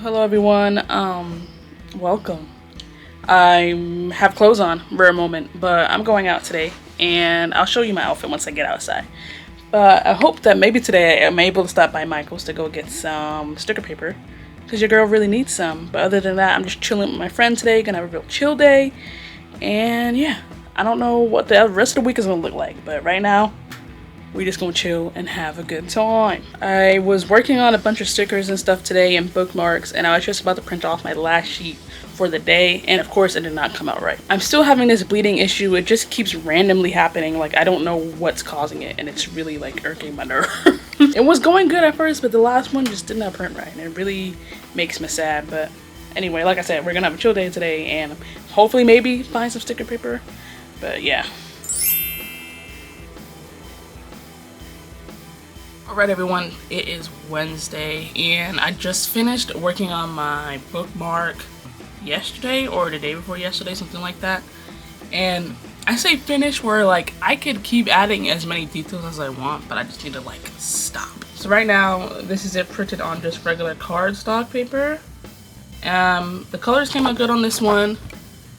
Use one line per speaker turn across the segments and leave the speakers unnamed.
Hello everyone. Welcome. I have clothes on, rare moment, but I'm going out today and I'll show you my outfit once I get outside. But I hope that maybe today I'm able to stop by Michael's to go get some sticker paper because your girl really needs some. But other than that, I'm just chilling with my friend today, gonna have a real chill day. And yeah, I don't know what the rest of the week is gonna look like, but right now we just gonna chill and have a good time. I was working on a bunch of stickers and stuff today and bookmarks, and I was just about to print off my last sheet for the day, and of course it did not come out right. I'm still having this bleeding issue. It just keeps randomly happening. Like, I don't know what's causing it, and it's really like irking my nerve. It was going good at first, but the last one just did not print right, and it really makes me sad. But anyway, like I said, we're gonna have a chill day today and hopefully maybe find some sticker paper. But yeah. Alright everyone, it is Wednesday and I just finished working on my bookmark yesterday or the day before yesterday, something like that. And I say finish where like I could keep adding as many details as I want, but I just need to like stop. So right now, this is it printed on just regular cardstock paper. The colors came out good on this one.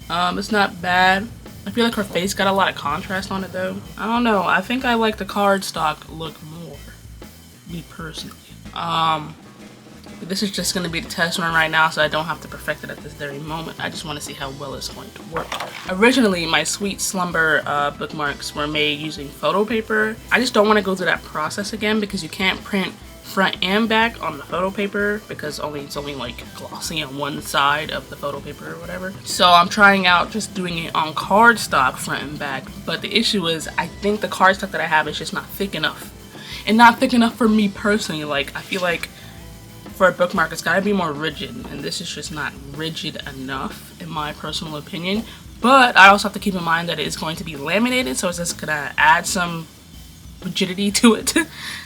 It's not bad. I feel like her face got a lot of contrast on it though. I don't know, I think I like the cardstock look more. Me personally. This is just going to be the test run right now, so I don't have to perfect it at this very moment. I just want to see how well it's going to work. Originally, my Sweet Slumber bookmarks were made using photo paper. I just don't want to go through that process again because you can't print front and back on the photo paper because it's only like glossy on one side of the photo paper or whatever. So I'm trying out just doing it on cardstock front and back, but the issue is I think the cardstock that I have is just not thick enough. And not thick enough for me personally. Like, I feel like for a bookmark it's gotta be more rigid, and this is just not rigid enough in my personal opinion. But I also have to keep in mind that it is going to be laminated, so it's just gonna add some rigidity to it.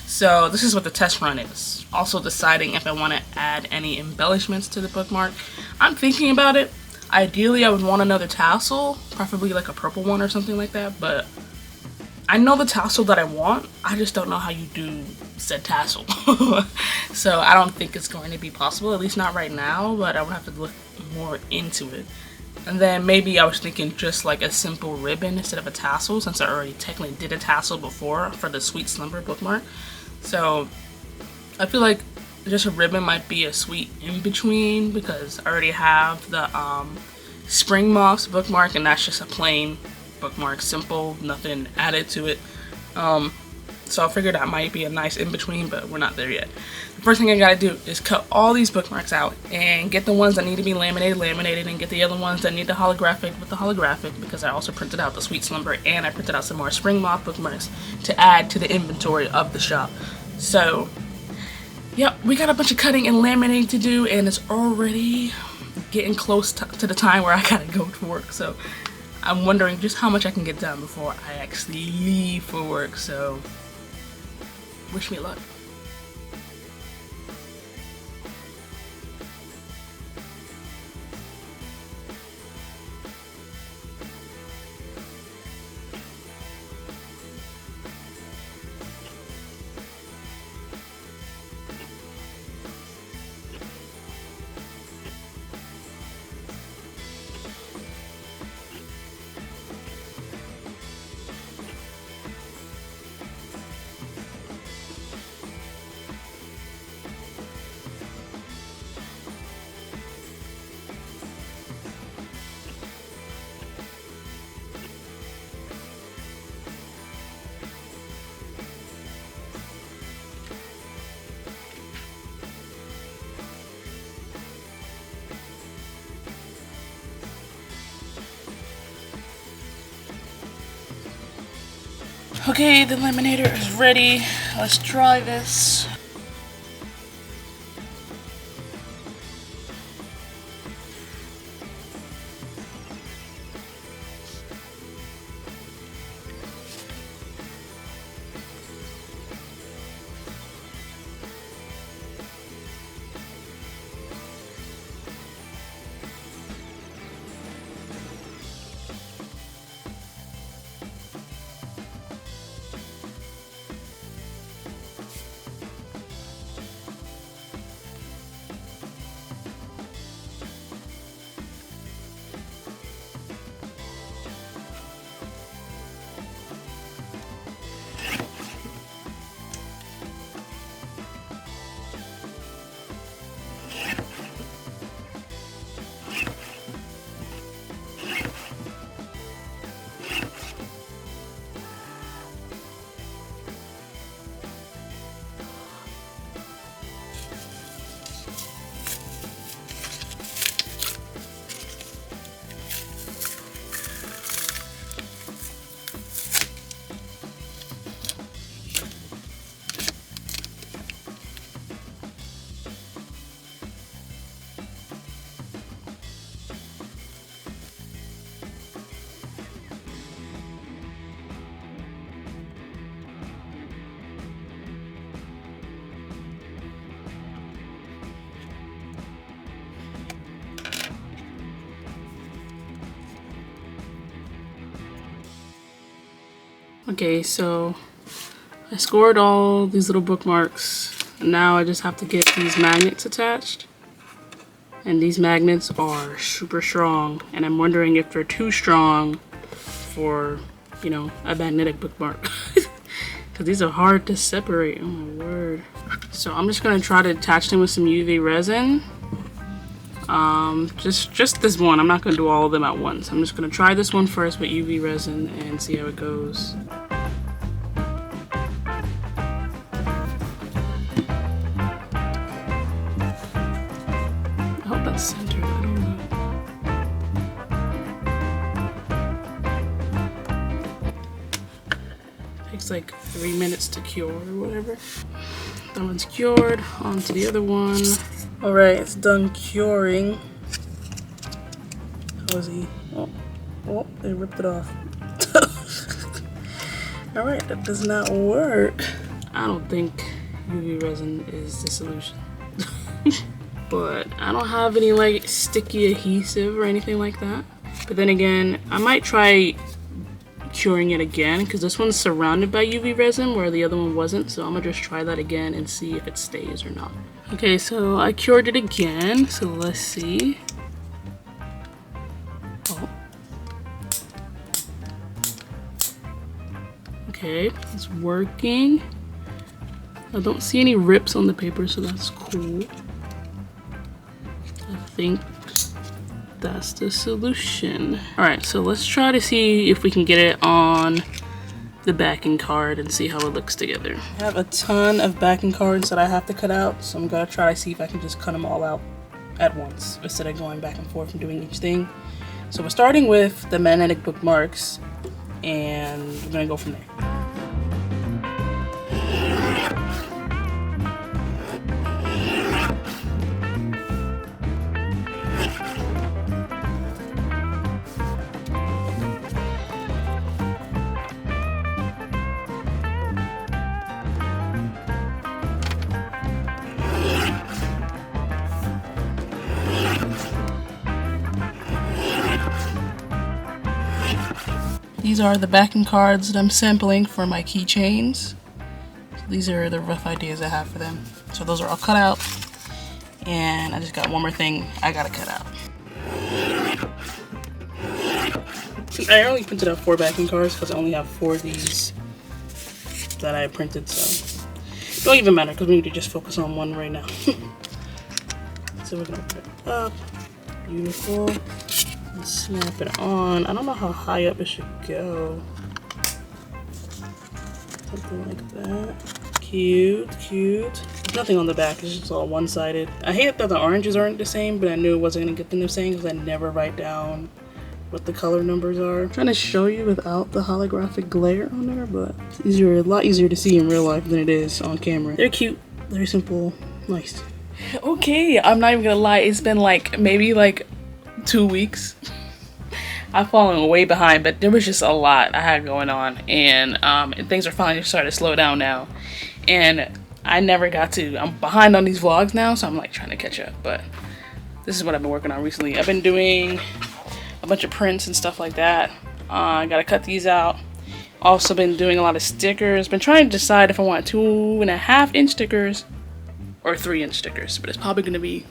So this is what the test run is. Also deciding if I want to add any embellishments to the bookmark. I'm thinking about it. Ideally I would want another tassel, preferably like a purple one or something like that, but I know the tassel that I want, I just don't know how you do said tassel. So I don't think it's going to be possible, at least not right now, but I would have to look more into it. And then maybe I was thinking just like a simple ribbon instead of a tassel, since I already technically did a tassel before for the Sweet Slumber bookmark. So I feel like just a ribbon might be a sweet in-between because I already have the Spring Moss bookmark, and that's just a plain bookmark, simple, nothing added to it. So I figured that might be a nice in-between, but we're not there yet. The first thing I gotta do is cut all these bookmarks out and get the ones that need to be laminated, and get the other ones that need the holographic with the holographic, because I also printed out the Sweet Slumber and I printed out some more Spring Moth bookmarks to add to the inventory of the shop. So yep, we got a bunch of cutting and laminating to do, and it's already getting close to the time where I gotta go to work. So I'm wondering just how much I can get done before I actually leave for work, so wish me luck. Okay, the laminator is ready. Let's try this. Okay, so I scored all these little bookmarks. And now I just have to get these magnets attached. And these magnets are super strong. And I'm wondering if they're too strong for, you know, a magnetic bookmark. Because these are hard to separate. Oh my word. So I'm just going to try to attach them with some UV resin. Just this one. I'm not going to do all of them at once. I'm just going to try this one first with UV resin and see how it goes. I hope that's centered. I don't know. Takes like 3 minutes to cure or whatever. That one's cured. On to the other one. Alright, it's done curing. How is he? Oh, they ripped it off. Alright, that does not work. I don't think UV resin is the solution. But I don't have any like sticky adhesive or anything like that. But then again, I might try curing it again because this one's surrounded by UV resin where the other one wasn't. So I'm gonna just try that again and see if it stays or not. Okay, so I cured it again. So let's see. Oh. Okay, it's working. I don't see any rips on the paper, so that's cool. I think that's the solution. Alright, so let's try to see if we can get it on the backing card and see how it looks together. I have a ton of backing cards that I have to cut out, so I'm gonna try to see if I can just cut them all out at once instead of going back and forth and doing each thing. So we're starting with the magnetic bookmarks and we're gonna go from there. These are the backing cards that I'm sampling for my keychains. So these are the rough ideas I have for them. So those are all cut out. And I just got one more thing I gotta cut out. I only printed out 4 backing cards because I only have 4 of these that I printed, so it don't even matter because we need to just focus on one right now. So we're gonna put it up. Beautiful. And snap it on. I don't know how high up it should go. Something like that. Cute, cute. There's nothing on the back, it's just all one-sided. I hate that the oranges aren't the same, but I knew it wasn't gonna get them the same because I never write down what the color numbers are. I'm trying to show you without the holographic glare on there, but it's easier, a lot easier to see in real life than it is on camera. They're cute, very simple, nice. Okay, I'm not even gonna lie, it's been like maybe like 2 weeks. I've fallen way behind, but there was just a lot I had going on, and things are finally starting to slow down now. And I never got to. I'm behind on these vlogs now, so I'm like trying to catch up. But this is what I've been working on recently. I've been doing a bunch of prints and stuff like that. I gotta cut these out. Also been doing a lot of stickers. Been trying to decide if I want 2.5-inch stickers or 3-inch stickers, but it's probably gonna be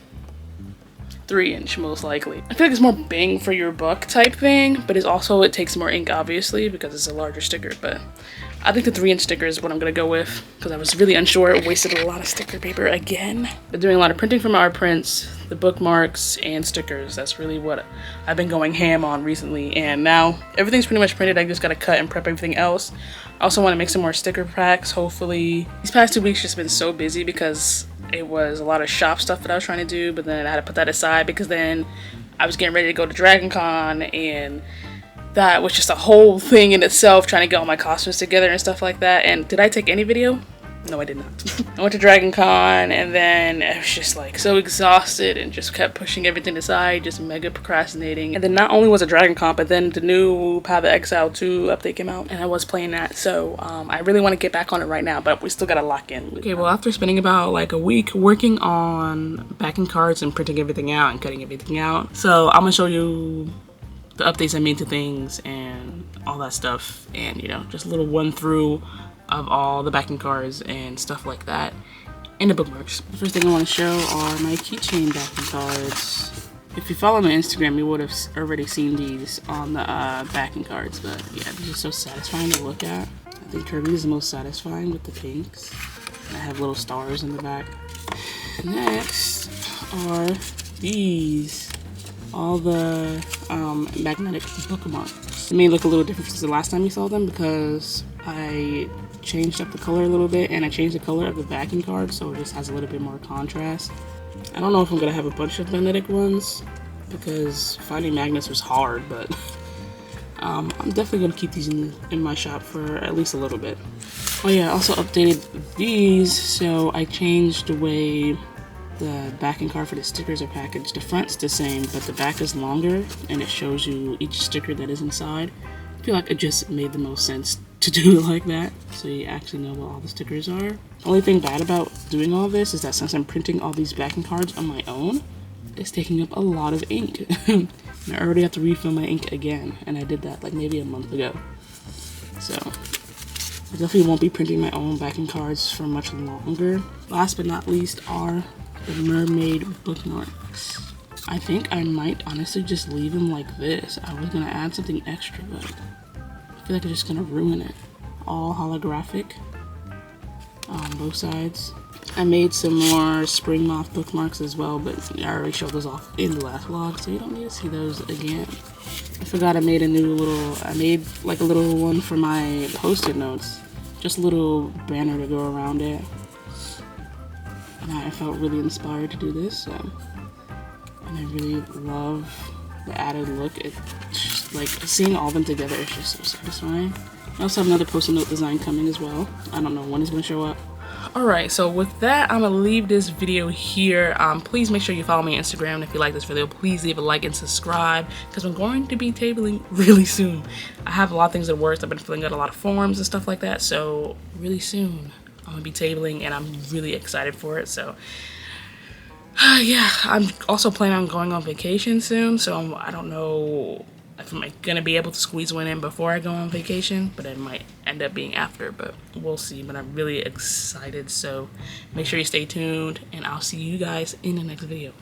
3-inch most likely. I feel like it's more bang for your buck type thing, but it's also, it takes more ink obviously because it's a larger sticker, but I think the 3-inch sticker is what I'm gonna go with because I was really unsure. It wasted a lot of sticker paper again. Been doing a lot of printing from art prints, the bookmarks, and stickers. That's really what I've been going ham on recently, and now everything's pretty much printed. I just gotta cut and prep everything else. I also want to make some more sticker packs, hopefully. These past 2 weeks just been so busy because it was a lot of shop stuff that I was trying to do, but then I had to put that aside because then I was getting ready to go to Dragoncon, and that was just a whole thing in itself, trying to get all my costumes together and stuff like that. And did I take any video? No, I did not. I went to Dragoncon, and then I was just like so exhausted and just kept pushing everything aside, just mega procrastinating. And then not only was it Dragoncon, but then the new Path of Exile 2 update came out, and I was playing that. So I really want to get back on it right now, but we still gotta lock in. Okay, well, after spending about like a week working on backing cards and printing everything out and cutting everything out, so I'm gonna show you the updates I made to things and all that stuff, and you know, just a little run through of all the backing cards and stuff like that, and the bookmarks. The first thing I want to show are my keychain backing cards. If you follow my Instagram, you would have already seen these on the backing cards, but yeah, these are so satisfying to look at. I think Kirby is the most satisfying with the pinks. I have little stars in the back. Next are these. All the magnetic bookmarks. They may look a little different since the last time you saw them because I changed up the color a little bit and I changed the color of the backing card so it just has a little bit more contrast. I don't know if I'm gonna have a bunch of magnetic ones because finding magnets was hard, but I'm definitely gonna keep these in my shop for at least a little bit. Oh yeah, I also updated these, so I changed the way the backing card for the stickers are packaged. The front's the same, but the back is longer and it shows you each sticker that is inside. I feel like it just made the most sense to do it like that, so you actually know what all the stickers are. The only thing bad about doing all this is that since I'm printing all these backing cards on my own, it's taking up a lot of ink. And I already have to refill my ink again, and I did that like maybe a month ago. So I definitely won't be printing my own backing cards for much longer. Last but not least are the mermaid bookmarks. I think I might honestly just leave them like this. I was gonna add something extra, but I feel like it's just gonna ruin it. All holographic on both sides. I made some more spring moth bookmarks as well, but I already showed those off in the last vlog, so you don't need to see those again. I forgot I made a new little, I made like a little one for my post-it notes. Just a little banner to go around it. And I felt really inspired to do this, so. And I really love the added look. It's just, like, seeing all of them together is just so satisfying. I also have another post-it note design coming as well. I don't know when it's gonna show up. Alright, so with that, I'm gonna leave this video here. Please make sure you follow me on Instagram. If you like this video, please leave a like and subscribe, because I'm going to be tabling really soon. I have a lot of things in the works. I've been filling out a lot of forms and stuff like that, so really soon I'm gonna be tabling, and I'm really excited for it. So yeah, I'm also planning on going on vacation soon, so I don't know if I'm gonna be able to squeeze one in before I go on vacation, but it might end up being after, but we'll see. But I'm really excited, so make sure you stay tuned, and I'll see you guys in the next video.